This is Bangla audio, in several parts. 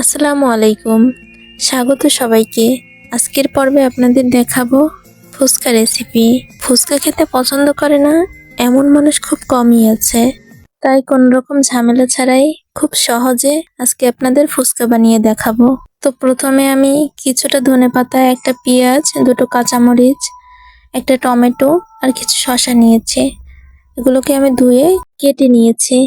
আসসালামু আলাইকুম। স্বাগত সবাইকে। আজকের পর্বে আপনাদের দেখাবো ফুচকা রেসিপি। ফুচকা খেতে পছন্দ করে না এমন মানুষ খুব কমই আছে। তাই কোনো রকম ঝামেলা ছাড়াই খুব সহজে আজকে আপনাদের ফুচকা বানিয়ে দেখাবো। তো প্রথমে আমি কিছুটা ধনেপাতা, একটা পেঁয়াজ, দুটো কাঁচামরিচ, একটা টমেটো আর কিছু শসা নিয়েছি। এগুলোকে আমি ধুয়ে কেটে নিয়েছি।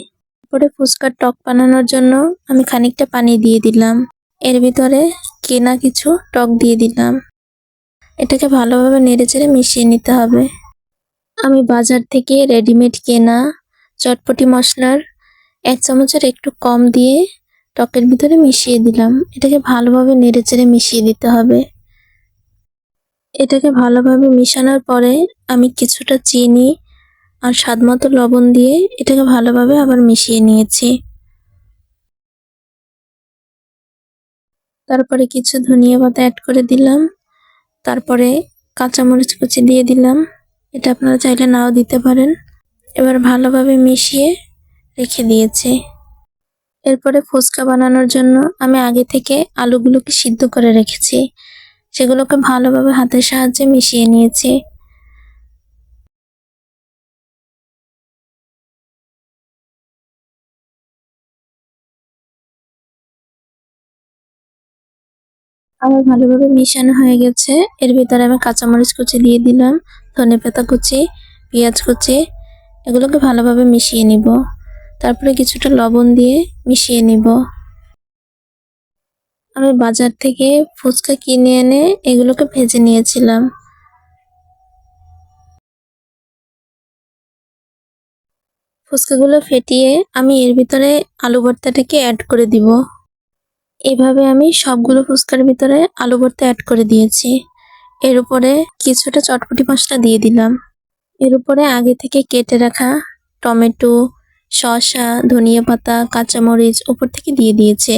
পরে ফুচকার টক বানানোর জন্য আমি খানিকটা পানি দিয়ে দিলাম। এর ভিতরে কেনা কিছু টক দিয়ে দিলাম। এটাকে ভালোভাবে নেড়েচেড়ে মিশিয়ে নিতে হবে। আমি বাজার থেকে রেডিমেড কেনা চটপটি মশলার 1 চামচের একটু কম দিয়ে টকের ভিতরে মিশিয়ে দিলাম। এটাকে ভালোভাবে নেড়েচেড়ে মিশিয়ে দিতে হবে। এটাকে ভালোভাবে মিশানোর পরে আমি কিছুটা চিনি আর স্বাদমতো লবণ দিয়ে এটাকে ভালোভাবে আবার মিশিয়ে নিয়েছি। তারপরে কিছু ধনিয়া পাতা অ্যাড করে দিলাম। তারপরে কাঁচামরিচ কুচি দিয়ে দিলাম। এটা আপনারা চাইলে নাও দিতে পারেন। এবার ভালোভাবে মিশিয়ে রেখে দিয়েছি। এরপরে ফুচকা বানানোর জন্য আমি আগে থেকে আলুগুলোকে সিদ্ধ করে রেখেছি। সেগুলোকে ভালোভাবে হাতের সাহায্যে মিশিয়ে নিয়েছি। আমার ভালোভাবে মিশানো হয়ে গেছে। এর ভিতরে আমি কাঁচামরিচ কুচি দিয়ে দিলাম, ধনেপাতা কুচি, পেঁয়াজ কুচি, এগুলোকে ভালোভাবে মিশিয়ে নিব। তারপরে কিছুটা লবণ দিয়ে মিশিয়ে নিব। আমি বাজার থেকে ফুচকা কিনে এনে এগুলোকে ভেজে নিয়েছিলাম। ফুচকাগুলো ফেটিয়ে আমি এর ভিতরে আলু ভর্তাটাকে অ্যাড করে দিব। এভাবে আমি সবগুলো ফুচকার ভিতরে আলু ভর্তা অ্যাড করে দিয়েছি। এর উপরে কিছুটা চটপটি মশলা দিয়ে দিলাম। এর উপরে আগে থেকে কেটে রাখা টমেটো, শসা, ধনিয়া পাতা, কাঁচামরিচ উপর থেকে দিয়ে দিয়েছে।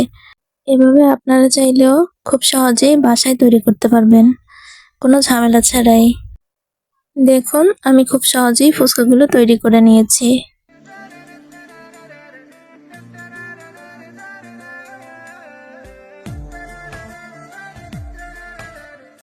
এভাবে আপনারা চাইলেও খুব সহজেই বাসায় তৈরি করতে পারবেন, কোনো ঝামেলা ছাড়াই। দেখুন আমি খুব সহজেই ফুচকাগুলো তৈরি করে নিয়েছি।